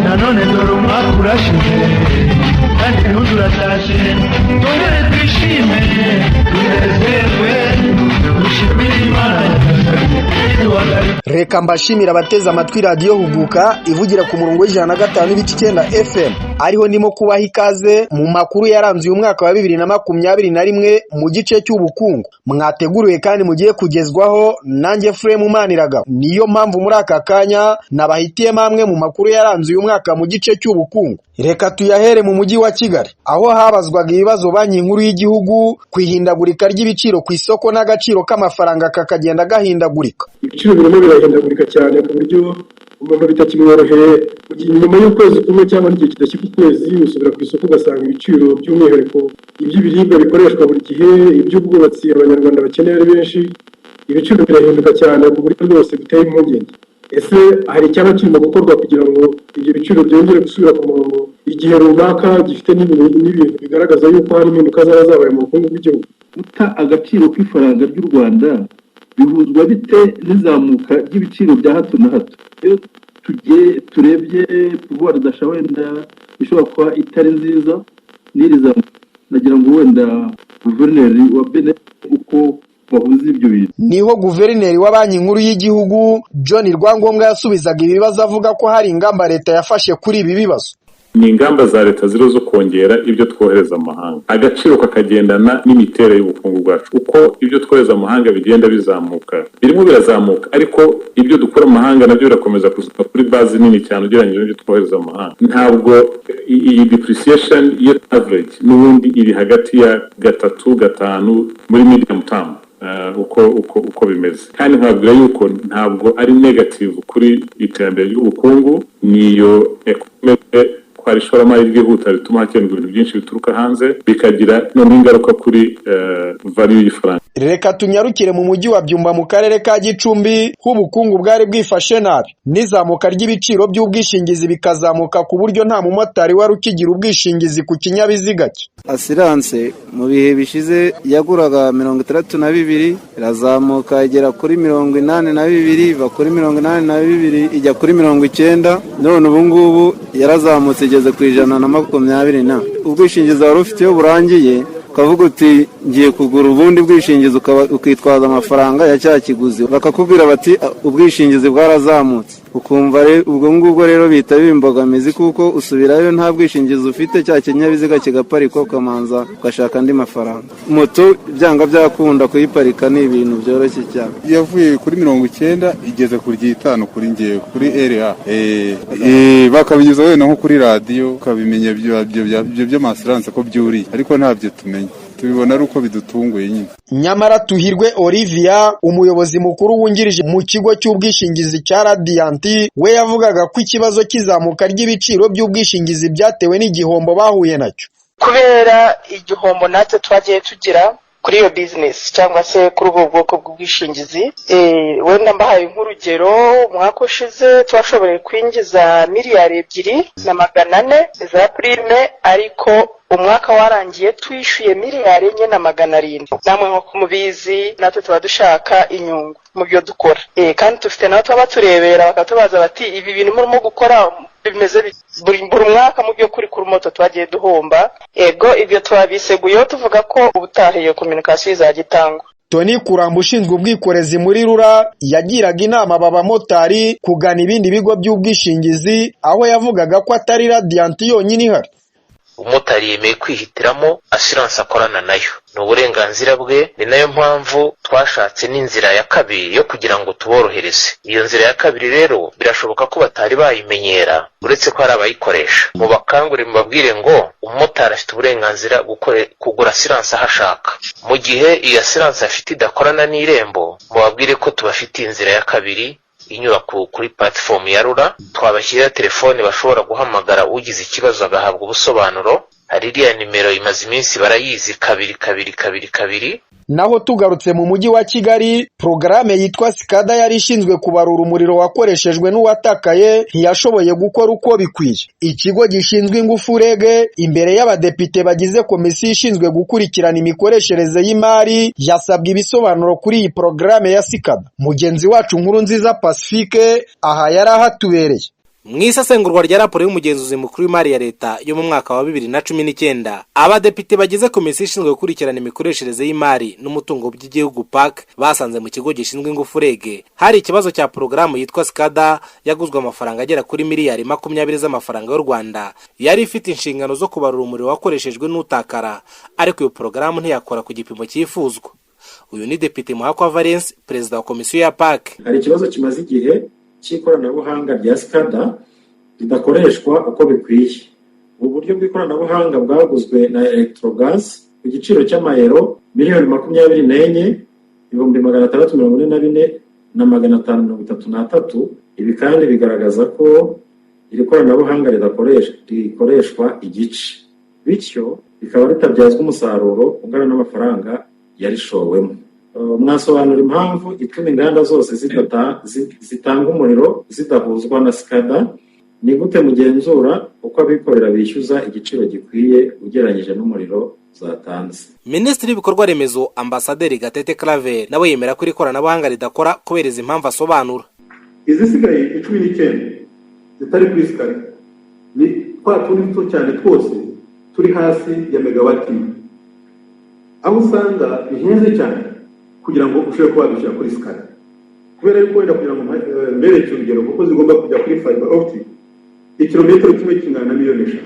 nanone dore umwaka urashize kandi ntuzuratashe twongere twishime tunezerwe dushimire Imana. Reka mbashimira abateze amatwi radiyo Huguka ivugira ku murongo w'105.9 FM ariho ndimo kubaha ikaze mu makuru yaranze uyu mwaka wa 2021 mu gice cy'ubukungu mwateguriwe kandi mugiye kugezwaho nanjye Fremu Maniraga. Niyo mpamvu muri aka kanya nabahitiyemo amwe mu makuru yaranze uyu mwaka mu gice cy'ubukungu. Reka tuyahere mu mujyi wa Kigali aho habazwaga ibibazo banki nkuru y'igihugu kwihindagurika ry'ibiciro ku isoko n'agaciro k'amafaranga kakagenda gahindagurika. Ibiciro birimo birahindagurika cyane ku buryo umuntu bitakimworoheye nyuma y'ukwezi kumwe cyangwa n'igihe kidashyika ukwezi usubira ku isoko ugasanga ibiciro by'umwihariko iby'ibiribwa bikoreshwa buri gihe, iby'ubwubatsi abanyarwanda bakeneye ari benshi, ibiciro birahinduka cyane ku buryo rwose biteye impungenge. Ese hari icyaba kirimo gukorwa kugira ngo ibyo biciro byongere gusubira ku murongo igihe runaka gifite n'ibintu bigaragaza yuko hari impinduka zabaye mu bukungu bw'igihugu? Guta agaciro k'ifaranga ry'u Rwanda bihuzwa bite n'izamuka ry'ibiciro bya hato na hato? Iyo turebye pouvoir d'achat wenda ishobora kuba itari nziza n'irizamuka, nagira ngo wenda guverineri wa Benin uko bahuza ibyo bintu. Niho guverineri wa banki nkuru y'igihugu John Rwangombwa yasubizaga ibibazo avuga ko hari ingamba leta yafashe kuri ibi bibazo. Ni ingamba za leta ziro zo kongera ibyo twohereza amahanga, agaciro kakagendana n'imiterere y'ubukungu bwacu. Uko ibyo twohereza amahanga bigenda bizamuka, birimo birazamuka, ariko ibyo dukora amahanga nabyo birakomeza kuzuka kuri base nini cyane ugereranyije n'ibyo twohereza amahanga. Ntabwo iyi depreciation year average n'ubundi iri hagati ya 3-5 muri medium term. Uko bimeze, kandi nkabwira yuko ntabwo ari negative kuri iterambere ry'ubukungu, niyo economic kwari ishoramari ryihuta rituma hakenerwa ibintu byinshi bituruka hanze bikagira n'ingaruka kuri value y'ifaranga. Reka tunyarukire mu mujyi wa Byumba mu karere ka Gicumbi h'ubukungu bwari bwifashe nabi n'izamuka ry'ibiciro by'ubwishingizi bikazamuka ku buryo nta mumotari wari ukigira ubwishingizi ku kinyabiziga cye. Assurance mu bihe bishize yaguraga 62 irazamuka igera kuri 82 iva kuri 82 ijya kuri 90, none ubu ngubu yarazamutse igeze ku 120. Ubwishingizi wari ufite burangiye ukavuga uti ngiye kugura ubundi bwishingizi ukitwaza amafaranga ya cya kiguzi, bakakubwira bati ubwishingizi bwarazamutse, ukumva ubwo ngubwo rero bita bimbogamizi kuko usubirayo nta bwishingizi ufite, cya kinyabiziga kigaparika ukamanza ugashaka andi mafaranga. Moto byanga byakunda kuyiparika ni ibintu byoroshye cyane. Yavuye kuri 90 igeze kuri 5 kuri ngiye kuri RA bakabigiza wenda nko kuri radio ukabimenya byo Assurance ko byuri, ariko ntabyo tumenye, tubibona ari uko bidutunguye nyine. Nyamara Tuhirwe Olivia umuyobozi mukuru wungirije mu kigo cy'ubwishingizi cya Radiant we yavugaga ko ikibazo kizamuka ry'ibiciro by'ubwishingizi byatewe n'igihombo bahuye nacyo. Kubera igihombo natwe twagiye tugira kuri iyo business cyangwa se kuri ubwo bwoko bw'ubwishingizi, wenda mbahaye nk'urugero, umwaka ushize twashoboye kwinjiza miliyari 2.4 za prime, ariko umwaka warangiye twishyuye miliyari 4.7. Namwe nko kumubizi natwe tuba dushaka inyungu mu byo dukora, kandi tufite nawe tuba turebera bakatubaza bati ibi bintu murimo gukora bimeze buri mwaka mu byo kuri moto twagiye duhomba. Ego ibyo twabiseguyeho tuvuga ko ubutahiye communication izagitangwa. Tony Kuramba ushinzwe ubwikorezi muri Rura yagiraga inama abamotari kugana ibindi bigo by'ubwishingizi, aho yavugaga ko atari Radiant yonyine ihari. Umumotari yemeye kwihitiramo assurance akorana nayo, ni uburenganzira bwe. Ni nayo mpamvu twashatse n'inzira ya kabiri yo kugira ngo tuborohereze. Iyo nzira ya kabiri rero birashoboka ko batari bayimenyera, uretse ko hari abayikoresha. Mu bakangurire mubabwire ngo umumotari afite uburenganzira kugura assurance aho ashaka. Mu gihe iyo assurance afite idakorana n'Irembo, mubabwire ko tubafitiye inzira ya kabiri inyura kuri platform ya Rura, twabashyirira telefone bashobora guhamagara ugize ikibazo agahabwa ubusobanuro, hari iriya nimero imaze iminsi barayizi 22222. Naho tugarutse mu mujyi wa Kigali, porogaramu yitwa SCADA yari ishinzwe kubarura umuriro wakoreshejwe n'uwatakaye ntiyashoboye gukora uko bikwiye. Ikigo gishinzwe ingufu REG imbere y'abadepite bagize komisiyo ishinzwe gukurikirana imikoreshereze y'imari yasabwe ibisobanuro kuri iyi porogaramu ya SCADA. Mugenzi wacu Nkurunziza Pacifique aha yari ahatubereye. Mu isesengurwa rya raporo y'umugenzuzi mukuru w'imari ya leta yo mu mwaka wa 2019, abadepite bagize komisiyo ishinzwe gukurikirana imikoreshereze y'imari n'umutungo by'igihugu PAC basanze mu kigo gishinzwe ingufu REG hari ikibazo cya porogaramu yitwa SCADA yaguzwe amafaranga agera kuri miliyari 20 z'amafaranga y'u Rwanda, yari ifite inshingano zo kubarura umuriro wakoreshejwe n'utakara, ariko iyo porogaramu ntiyakora ku gipimo cyifuzwa. Uyu ni Depite Muhakwa Valence, perezida wa komisiyo ya PAC. Hari ikibazo kimaze igihe cy'ikoranabuhanga rya SCADA ridakoreshwa uko bikwiye. Ubu buryo bw'ikoranabuhanga bwaguzwe na Electrogas ku giciro cy'amayero miliyoni 24,644,533. Ibi kandi bigaragaza ko iri koranabuhanga rikoreshwa igice, bityo bikaba ritabyazwa umusaruro ungana n'amafaranga yarishowemo. Mwasobanura impamvu ituma inganda zose zitanga umuriro zidahuzwa na SCADA? Ni gute mugenzura uko abikorera bishyuza igiciro gikwiye ugereranyije n'umuriro zatanze? Minisitiri w'ibikorwa remezo Ambasaderi Gatete Claver nawe yemera ko iri koranabuhanga ridakora kubera izi impamvu asobanura. Izisigaye 19 zitari kuri SCADA ni kwa tundi duto cyane twose turi hasi ya megawati, aho usanga bihenze cyane kugira ngo ushobore kuba dushyira kuri SCADA, kubera yuko wenda kugira ngo mbereke urugero kuko zigomba kujya kuri fiber optic ikilometero kimwe kingana na miliyoni 5,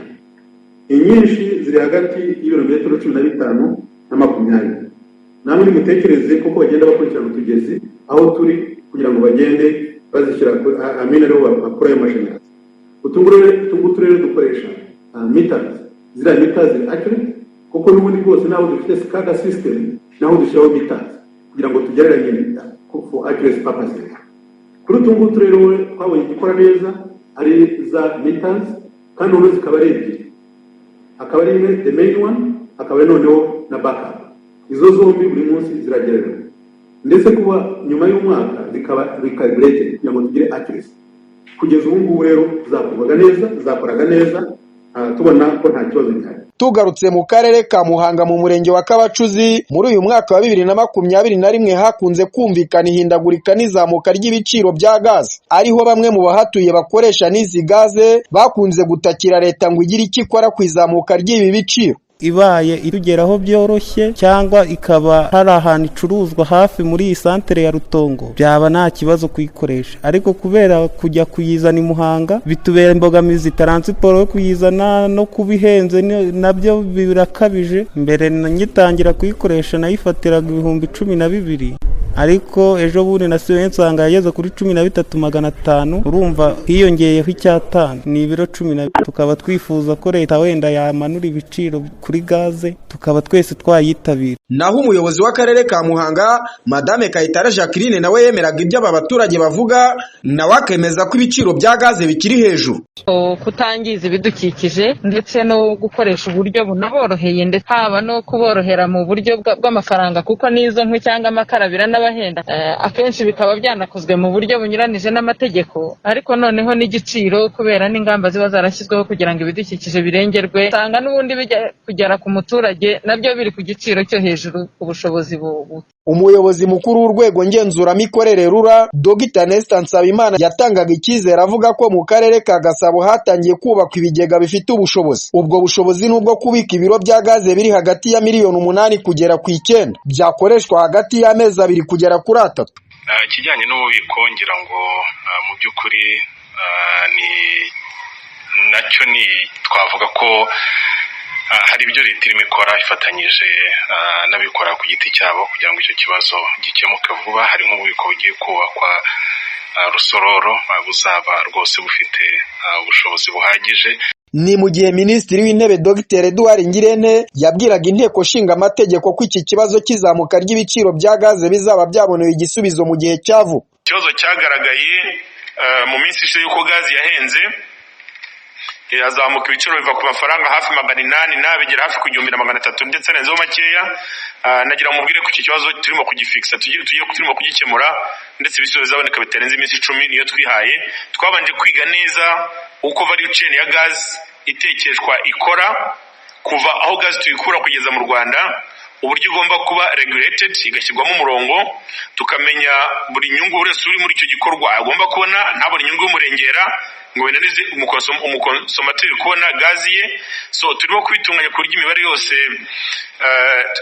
inyinshi ziri hagati y'ibirometero 15 na 20. Namwe nimutekereze kuko bagenda bakurikirana utugezi aho turi kugira ngo bagende bazishyira amina rero bakora y'amashanyarazi. Utungutu rero dukoresha meters, zira meters ziri accurate kuko n'ubundi bwose naho dufite SCADA system naho dushyiraho meters kugira ngo tugereranye for accuracy purposes. Kuri utungutu rero twabonye gikora neza ari za meters kandi ubu zikaba ari ebyiri, akaba ari the main one, akaba noneho na backup. Izo zombi buri munsi ziragererana, ndetse kuba nyuma y'umwaka zikaba recalibrated kugira ngo tugire accuracy. Kugeza ubu ngubu rero zakoraga neza tubona ko nta kibazo gihari. Tugarutse mu karere ka Muhanga mu murenge wa Kabacuzi, muri uyu mwaka wa 2021 hakunze kumvikana ihindagurika n'izamuka ry'ibiciro bya gaze, ariho bamwe mu bahatuye bakoresha n'izi gaze bakunze gutakira leta ngo igire icyo ikora ku izamuka ry'ibi biciro. Ibaye itugeraho byoroshye cyangwa ikaba hari ahantu icuruzwa hafi muri iyi santere ya Rutongo, byaba nta kibazo kuyikoresha, ariko kubera kujya kuyizana i Muhanga bitubera imbogamizi, transport yo kuyizana no kubihenze nabyo birakabije. Mbere ngitangira kuyikoresha nayifatiraga 12,000, ariko ejo bundi nasiwe nsanga yageze kuri 13,500. urumva hiyongeyeho icyatanu ni ibiro 12. Tukaba twifuza ko leta wenda yamanura ibiciro kuri gaze tukaba twese twayitabira. Naho umuyobozi w'akarere ka Muhanga Madame Kayitare Jacqueline nawe yemeraga ibyo aba baturage bavuga, nawe akemeza ko ibiciro bya gaze bikiri hejuru. Kutangiza ibidukikije ndetse no gukoresha uburyo bunaboroheye, ndetse haba no kuborohera mu buryo bw'amafaranga, kuko n'izo nkwi cyangwa amakarabira n'abahenda akenshi bikaba byanakozwe mu buryo bunyuranije n'amategeko, ariko noneho n'igiciro kubera n'ingamba ziba zarashyizweho kugira ngo ibidukikije birengerwe, usanga n'ubundi bijya kugera ku muturage nabyo biri ku giciro cyo hejuru ku bushobozi bubu. Umuyobozi mukuru w'urwego ngenzuramikorere RURA Dr Nestor Nsabimana yatangaga icyizere avuga ko mu karere ka Gasabo hatangiye kubakwa ibigega bifite ubushobozi. Ubwo bushobozi nubwo kubika ibiro bya gaze biri hagati ya miliyoni 8 kugera ku 9, byakoreshwa hagati y'amezi 2 kugera kuri 3. Kijyanye n'ububiko ngira ngo mu by'ukuri ni nacyo ni twavuga ko hari ibyo leta irimo ikora ifatanyije n'abikora ku giti cyabo kugira ngo icyo kibazo gikemuke vuba. Hari nk'ububiko bugiye kubakwa Rusororo buzaba rwose bufite ubushobozi buhagije. Ni mu gihe Minisitiri w'Intebe Dr Edouard Ngirente yabwiraga inteko nshinga amategeko ko iki kibazo kizamuka ry'ibiciro bya gaze bizaba byaboneye igisubizo mu gihe cyavuga. Ikibazo cyagaragaye mu minsi ishize yuko gaze yahenze, irazamuka ibiciro biva ku mafaranga hafi 800 bigera hafi ku 1300 ndetse n'ezo makeya. Nagira mubwire ko iki kibazo turimo kugifixa turimo kugikemura ndetse ibisubizo bizaboneka bitarenze iminsi 10 niyo twihaye. Twabanje kwiga neza uko value chain ya gas itekeshwa ikora kuva aho gas tuyikura kugeza mu Rwanda, uburyo igomba kuba regulated igashyirwamo umurongo, tukamenya buri nyungu wese uri muri icyo gikorwa agomba kubona, nta buri nyungu y'umurengera ngo binanize umukonsomateri kubona gazi ye. So turimo kwitunganya ku buryo imibare yose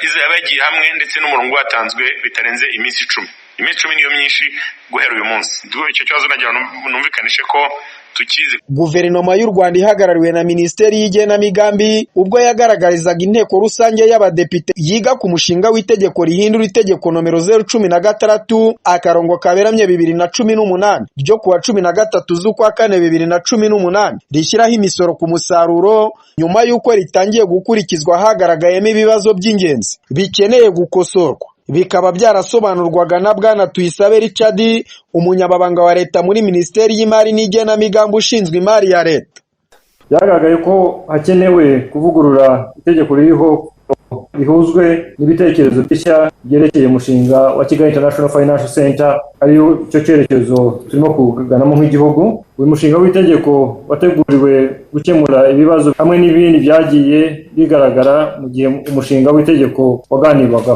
izaba yagiye hamwe ndetse n'umurongo watanzwe bitarenze iminsi 10. Iminsi 10 niyo myinshi guhera uyu munsi. Icyo kibazo nagira numvikanishe ko tukizi. Guverinoma y'u Rwanda ihagarariwe na Minisiteri y'Igenamigambi ubwo yagaragarizaga inteko rusange y'abadepite yiga ku mushinga w'itegeko rihindura itegeko nomero 016 akarongo kaberamye 2018 ryo kuwa 13 z'ukwa 4 2018 rishyiraho imisoro ku musaruro nyuma y'uko ritangiye gukurikizwa hagaragayemo ibibazo by'ingenzi bikeneye gukosorwa. Bikaba byarasobanurwaga na Bwana Tuyisabe Richard, umunyababanga wa leta muri Minisiteri y'Imari n'Igenamigambi ushinzwe imari ya leta. Byagaragaye ko hakenewe kuvugurura itegeko ririho rihuzwe n'ibitekerezo bishya byerekeye umushinga wa Kigali International Financial Center, ariyo cyo cyerekezo turimo kuganamo nk'igihugu. Uyu mushinga w'itegeko wateguriwe gukemura ibibazo hamwe n'ibindi byagiye bigaragara mu gihe umushinga w'itegeko waganirwaga.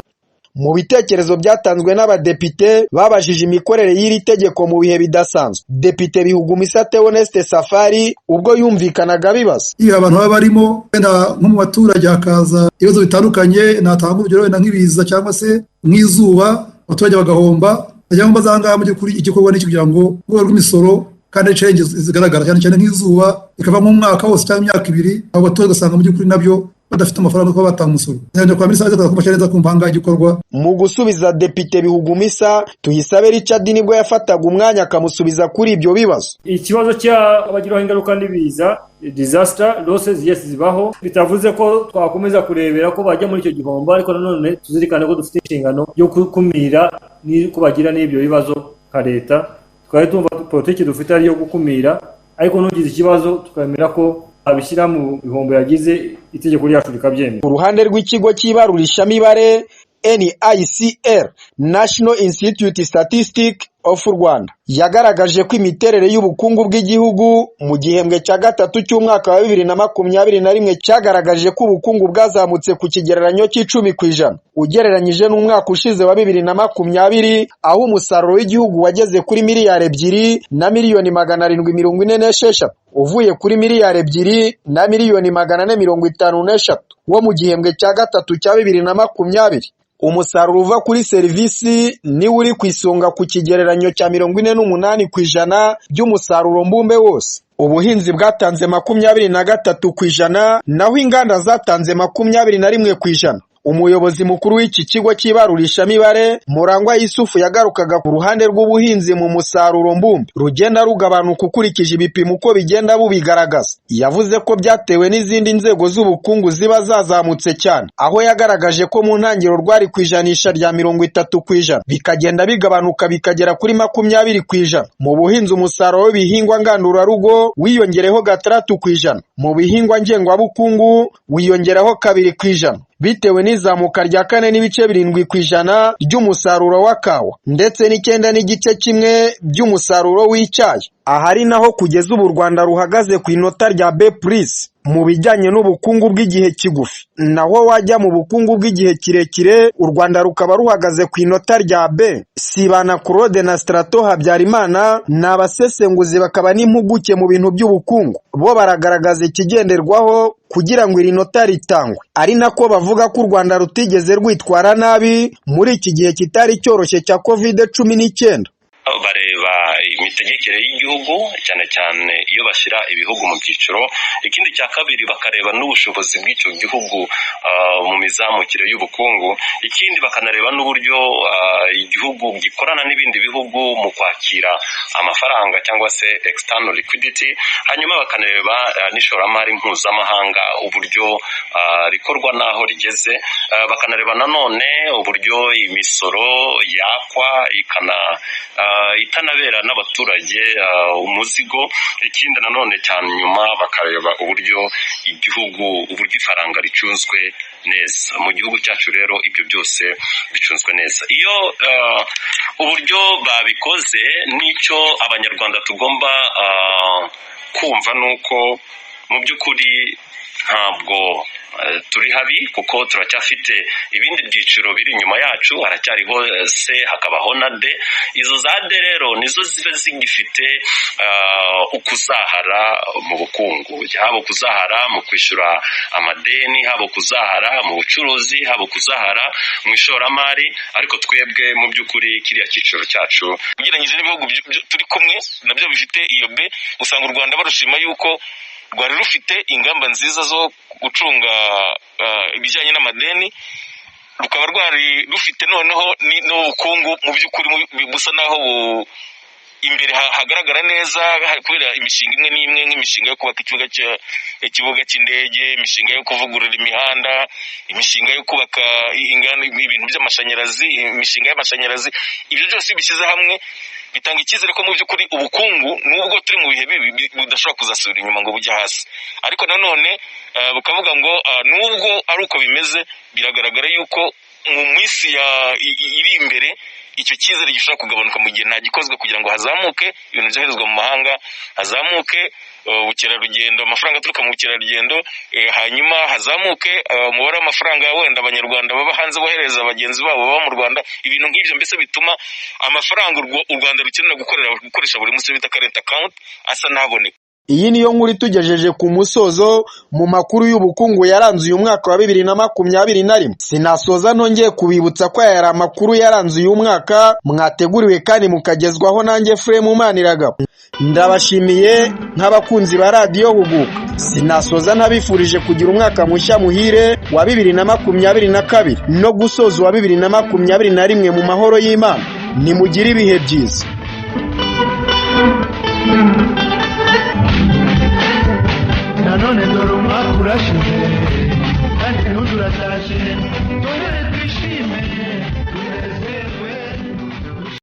Mu bitekerezo byatanzwe n'abadepite babajije imikorere y'iri tegeko mu bihe bidasanzwe. Depite Bihugumisa Theoneste Safari ubwo yumvikanaga bibaza. Iyo abantu baba barimo wenda nko mu baturage hakaza ibibazo bitandukanye, natanga urugero wenda nk'ibiza cyangwa se nk'izuba, abaturage bagahomba, ajya ngo bazanga mu gihe igikorwa n'icyo kugira ngo urwego rw'imisoro kandi changes zigaragara cyane nk'izuba ikava mu mwaka wose cyangwa imyaka 2, abo baturage gasanga mu gihe nabyo badafite amafaranga ko batanga umusoro. Cyane kwa ministeri y'Abakozi neza kumpanga igikorwa. Mu gusubiza Depite Bihugumisa, Tuyisabe Richard nibwo yafataga umwanya akamusubiza kuri ibyo bibazo. Ikibazo cy'abagiraho ingaruka n'ibiza, disaster losses yes zibaho, bitavuze ko twakomeza kurebera ko bajya muri icyo gihombo, ariko nanone tuzirikane ko dufite inshingano yo gukumira ni kubagira n'ibyo bibazo ka leta. Twari tumva politiki dufite ari yo gukumira, ariko nugize ikibazo tukemera ko abishyira mu bihombo yagize itegeko ryacu rikabyemera. Uruhande rw'ikigo cy'ibarurishamibare NICR, National Institute Statistics of Rwanda, yagaragaje ko imiterere y'ubukungu bw'igihugu mu gihembwe cya gatatu cy'umwaka wa 2021 cyagaragaje ko ubukungu bwazamutse ku kigereranyo cy'10% ugereranyije n'umwaka ushize wa 2020, aho umusaruro w'igihugu wageze kuri miliyari 2 na miliyoni 746 uvuye kuri miliyari 2 na miliyoni 453 wo mu gihembwe cya gatatu cya 2020. Umusaruro uva kuri serivisi ni uri ku isonga ku kigereranyo cya 48% by'umusaruro mbumbe wose. Ubuhinzi bwatanze 23%, naho inganda zatanze 21%. Umuyobozi mukuru w'iki kigo cy'ibarurishamibare Murangwa Yusufu yagarukaga ku ruhande rw'ubuhinzi mu musaruro mbumbe rugenda rugabanuka ukurikije ibipimo uko bigenda bubigaragaza. Yavuze ko byatewe n'izindi nzego z'ubukungu ziba zazamutse cyane, aho yagaragaje ko mu ntangiriro rwari ku ijanisha rya 30%, bikagenda bigabanuka bikagera kuri 20%. Mu buhinzi umusaruro w'ibihingwa ngandurarugo wiyongereho 3%, mu bihingwa ngengwabukungu wiyongereho 2%, bitewe n'izamuka rya 4.7% ry'umusaruro wa kawa ndetse n'9.1% by'umusaruro w'icyayi. Ahari naho kugeza ubu Rwanda ruhagaze ku inota rya B+ mu bijyanye n'ubukungu bw'igihe kigufi, naho wajya mu bukungu bw'igihe kirekire u Rwanda rukaba ruhagaze ku inota rya B. Sibana Claude na Strato Habyarimana n'abasesenguzi bakaba n'impuguke mu bintu by'ubukungu, bo baragaragaza ikigenderwaho kugira ngo iri nota ritangwe, ari nako bavuga ko u Rwanda rutigeze rwitwara nabi muri iki gihe kitari cyoroshye cya COVID-19. Bareba imitegekere y'igihugu cyane cyane iyo bashyira ibihugu mu byiciro. Ikindi cya kabiri bakareba n'ubushobozi bw'icyo gihugu mu mizamukire y'ubukungu. Ikindi bakanareba n'uburyo igihugu gikorana n'ibindi bihugu mu kwakira amafaranga cyangwa se external liquidity. Hanyuma bakanareba n'ishoramari mpuzamahanga uburyo rikorwa naho rigeze. Bakanareba nanone uburyo imisoro yakwa itanabera n'abaturage umuzigo. Ikindi nanone cyane nyuma bakareba uburyo ifaranga ricunzwe neza mu gihugu cyacu. Rero ibyo byose bicunzwe neza. Iyo uburyo babikoze, n'icyo abanyarwanda tugomba kumva nuko mu by'ukuri ntabwo turi habi, kuko turacyafite ibindi byiciro biri inyuma yacu. Haracyariho se, hakabaho na de. Izo za de rero nizo ziba zigifite ukuzahara mu bukungu, haba kuzahara mu kwishyura amadeni, haba kuzahara mu bucuruzi, haba kuzahara mu ishoramari. Ariko twebwe mu by'ukuri kiriya cyiciro cyacu ugereranyije n'ibihugu turi kumwe nabyo bifite iyo be, usanga u Rwanda barushima yuko rwari rufite ingamba nziza zo gucunga ibijyanye n'amadeni, rukaba rwari rufite noneho n'ubukungu mu by'ukuri busa naho imbere hagaragara neza, kubera imishinga imwe n'imwe nk'imishinga yo kubaka ikibuga cy'indege, imishinga yo kuvugurura imihanda, imishinga yo kubaka ibintu by'amashanyarazi, imishinga y'amashanyarazi. Ibyo byose bishyize hamwe bitanga icyizere ko mu by'ukuri ubukungu nubwo turi mu bihe bibi budashobora kuzasubira inyuma ngo bujye hasi. Ariko nanone bukavuga ngo nubwo ari uko bimeze, biragaragara yuko mu minsi iri imbere icyo cyizere gishobora kugabanuka mu gihe nta gikozwe kugira ngo hazamuke ibintu byoherezwa mu mahanga, hazamuke ubukerarugendo, amafaranga aturuka mu bukerarugendo, hanyuma hazamuke umubare w'amafaranga wenda abanyarwanda baba hanze bohereza bagenzi babo baba mu Rwanda. Ibintu nk'ibyo mbese bituma amafaranga u Rwanda rukenera gukoresha buri munsi bita current account asa ntaboneka. Iyi niyo nkuru itugejeje ku musozo mu makuru y'ubukungu yaranze uyu mwaka wa 2021. Sinasoza ntongeye kubibutsa ko yari amakuru yaranze uyu mwaka mwateguriwe kandi mukagezwaho nanjye Frem Maniraga. Ndabashimiye nk'abakunzi ba Radio Huguka. Sinasoza ntabifurije kugira umwaka mushya muhire wa 2022 no gusoza wa 2021 mu mahoro y'Imana. Nimugire ibihe byiza. nanone dore umwaka urashize kandi n'undi uratashe.